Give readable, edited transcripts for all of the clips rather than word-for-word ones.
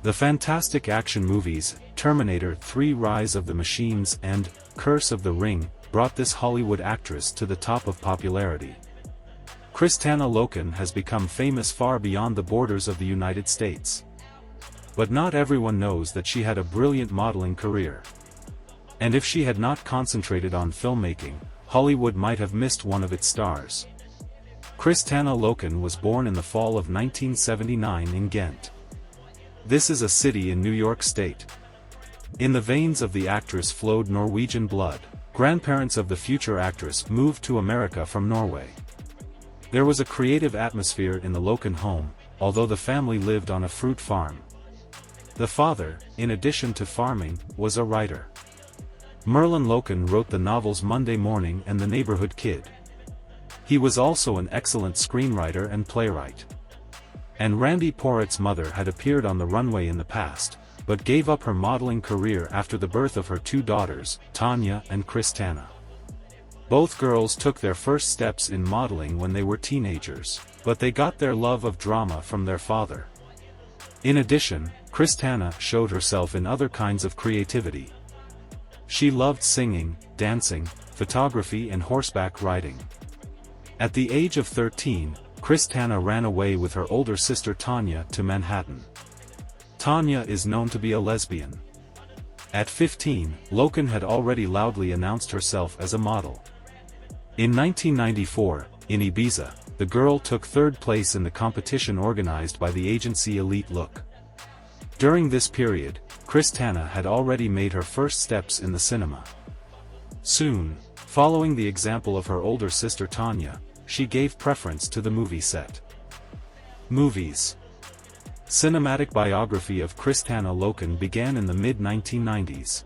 The fantastic action movies, Terminator 3: Rise of the Machines and Curse of the Ring, brought this Hollywood actress to the top of popularity. Christianna Loken has become famous far beyond the borders of the United States. But not everyone knows that she had a brilliant modeling career. And if she had not concentrated on filmmaking, Hollywood might have missed one of its stars. Christianna Loken was born in the fall of 1979 in Ghent. This is a city in New York State. In the veins of the actress flowed Norwegian blood. Grandparents of the future actress moved to America from Norway. There was a creative atmosphere in the Loken home, although the family lived on a fruit farm. The father, in addition to farming, was a writer. Merlin Loken wrote the novels Monday Morning and The Neighborhood Kid. He was also an excellent screenwriter and playwright. And Randy Porrett's mother had appeared on the runway in the past, but gave up her modeling career after the birth of her two daughters, Tanya and Christianna. Both girls took their first steps in modeling when they were teenagers, but they got their love of drama from their father. In addition, Christianna showed herself in other kinds of creativity. She loved singing, dancing, photography and horseback riding. At the age of 13, Christianna ran away with her older sister Tanya to Manhattan. Tanya is known to be a lesbian. At 15, Loken had already loudly announced herself as a model. In 1994, in Ibiza, the girl took third place in the competition organized by the agency Elite Look. During this period, Christianna had already made her first steps in the cinema. Soon, following the example of her older sister Tanya, she gave preference to the movie set. Movies. Cinematic biography of Christianna Loken began in the mid-1990s.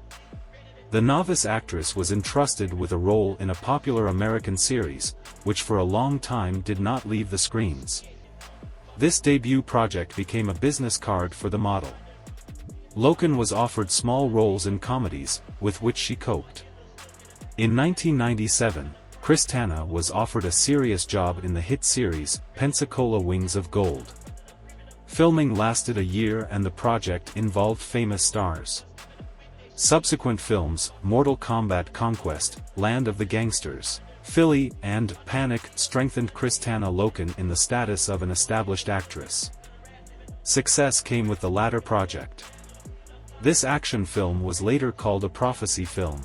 The novice actress was entrusted with a role in a popular American series, which for a long time did not leave the screens. This debut project became a business card for the model. Loken was offered small roles in comedies, with which she coped. In 1997, Christianna was offered a serious job in the hit series, Pensacola Wings of Gold. Filming lasted a year and the project involved famous stars. Subsequent films, Mortal Kombat Conquest, Land of the Gangsters, Philly, and Panic strengthened Christianna Loken in the status of an established actress. Success came with the latter project. This action film was later called a prophecy film.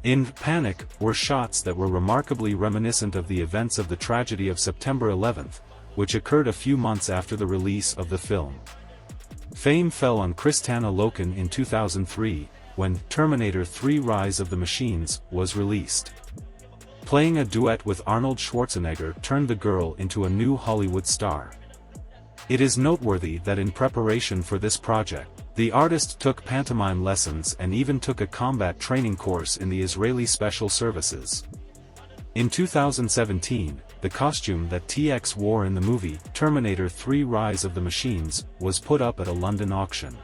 In Panic were shots that were remarkably reminiscent of the events of the tragedy of September 11th, which occurred a few months after the release of the film. Fame fell on Christianna Loken in 2003, when Terminator 3: Rise of the Machines was released. Playing a duet with Arnold Schwarzenegger turned the girl into a new Hollywood star. It is noteworthy that in preparation for this project, the artist took pantomime lessons and even took a combat training course in the Israeli Special Services. In 2017, the costume that TX wore in the movie Terminator 3: Rise of the Machines was put up at a London auction.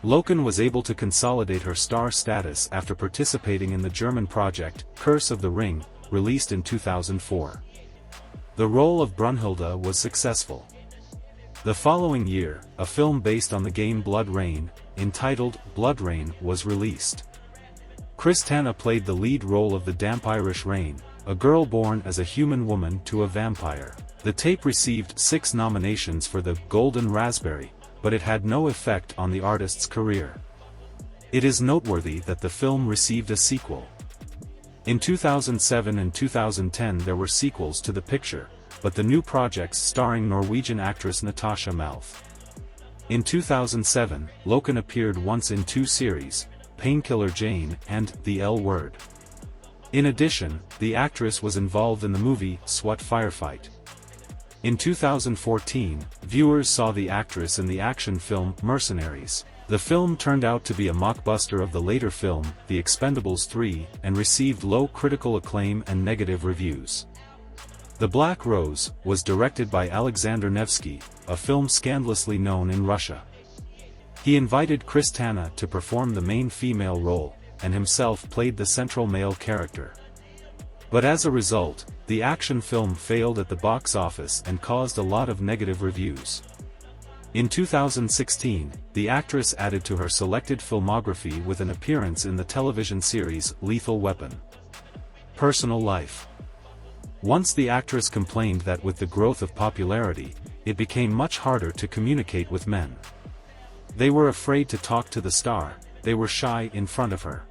Loken was able to consolidate her star status after participating in the German project Curse of the Ring, released in 2004. The role of Brunhilde was successful. The following year, a film based on the game Blood Rain, entitled Blood Rain, was released. Christianna played the lead role of the Dampirish Rain, a girl born as a human woman to a vampire. The tape received 6 nominations for the Golden Raspberry, but it had no effect on the artist's career. It is noteworthy that the film received a sequel. In 2007 and 2010 there were sequels to the picture, but the new projects starring Norwegian actress Natasha Malf. In 2007, Loken appeared once in 2 series, Painkiller Jane and The L Word. In addition, the actress was involved in the movie SWAT Firefight. In 2014, viewers saw the actress in the action film Mercenaries. The film turned out to be a mockbuster of the later film, The Expendables 3, and received low critical acclaim and negative reviews. The Black Rose was directed by Alexander Nevsky, a film scandalously known in Russia. He invited Christianna to perform the main female role, and himself played the central male character. But as a result, the action film failed at the box office and caused a lot of negative reviews. In 2016, the actress added to her selected filmography with an appearance in the television series Lethal Weapon. Personal life. Once the actress complained that with the growth of popularity, it became much harder to communicate with men. They were afraid to talk to the star, they were shy in front of her.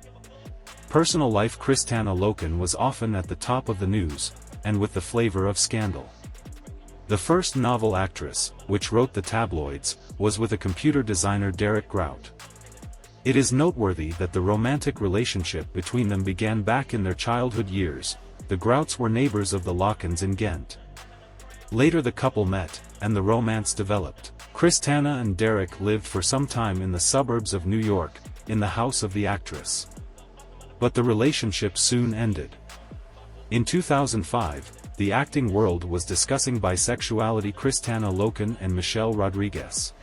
Personal life. Christianna Loken was often at the top of the news, and with the flavor of scandal. The first novel actress, which wrote the tabloids, was with a computer designer Derek Grout. It is noteworthy that the romantic relationship between them began back in their childhood years. The Grouts were neighbors of the Lokens in Ghent. Later the couple met, and the romance developed. Christianna and Derek lived for some time in the suburbs of New York, in the house of the actress. But the relationship soon ended. In 2005, the acting world was discussing bisexuality. Christianna Loken and Michelle Rodriguez.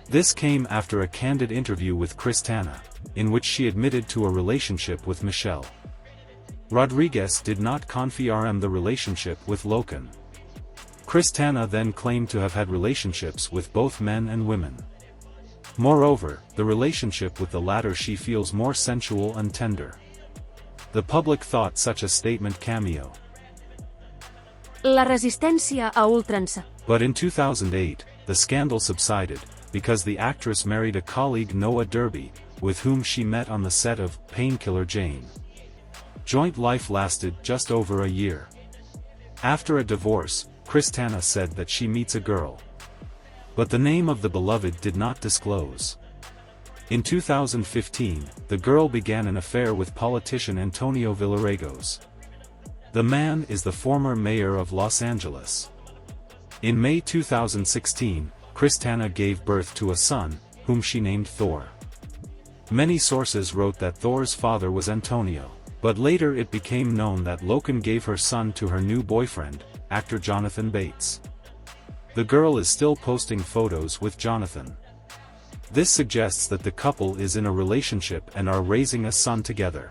This came after a candid interview with Christianna, in which she admitted to a relationship with Michelle. Rodriguez did not confirm the relationship with Loken. Christianna then claimed to have had relationships with both men and women. Moreover, the relationship with the latter she feels more sensual and tender. The public thought such a statement cameo. La resistència a ultrança. But in 2008, the scandal subsided, because the actress married a colleague, Noah Derby, with whom she met on the set of Painkiller Jane. Joint life lasted just over a year. After a divorce, Christianna said that she meets a girl. But the name of the beloved did not disclose. In 2015, the girl began an affair with politician Antonio Villarrego's. The man is the former mayor of Los Angeles. In May 2016, Christianna gave birth to a son, whom she named Thor. Many sources wrote that Thor's father was Antonio, but later it became known that Loken gave her son to her new boyfriend, actor Jonathan Bates. The girl is still posting photos with Jonathan. This suggests that the couple is in a relationship and are raising a son together.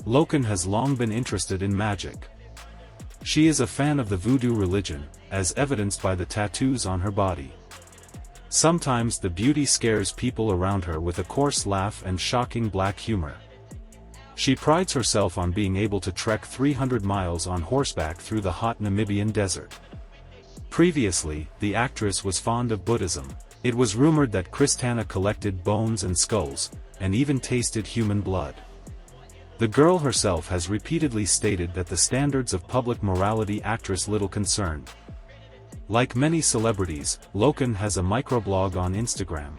Loken has long been interested in magic. She is a fan of the voodoo religion, as evidenced by the tattoos on her body. Sometimes the beauty scares people around her with a coarse laugh and shocking black humor. She prides herself on being able to trek 300 miles on horseback through the hot Namibian desert. Previously, the actress was fond of Buddhism. It was rumored that Christianna collected bones and skulls, and even tasted human blood. The girl herself has repeatedly stated that the standards of public morality actress little concerned. Like many celebrities, Loken has a microblog on Instagram.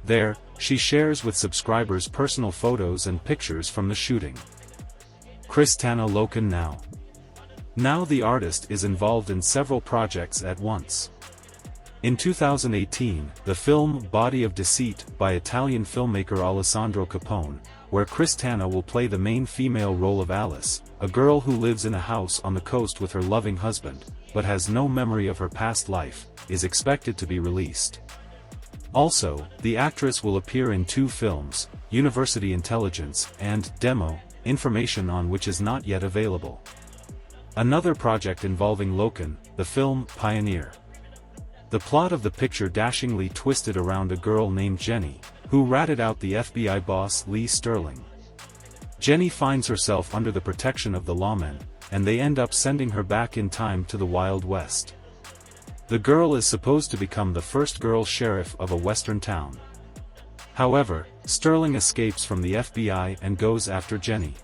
There, she shares with subscribers personal photos and pictures from the shooting. Christianna Loken now. Now the artist is involved in several projects at once. In 2018, the film Body of Deceit by Italian filmmaker Alessandro Capone, where Christianna will play the main female role of Alice, a girl who lives in a house on the coast with her loving husband, but has no memory of her past life, is expected to be released. Also, the actress will appear in 2 films, University Intelligence and Demo, information on which is not yet available. Another project involving Loken, the film Pioneer. The plot of the picture dashingly twisted around a girl named Jenny, who ratted out the FBI boss Lee Sterling. Jenny finds herself under the protection of the lawmen, and they end up sending her back in time to the Wild West. The girl is supposed to become the first girl sheriff of a western town. However, Sterling escapes from the FBI and goes after Jenny.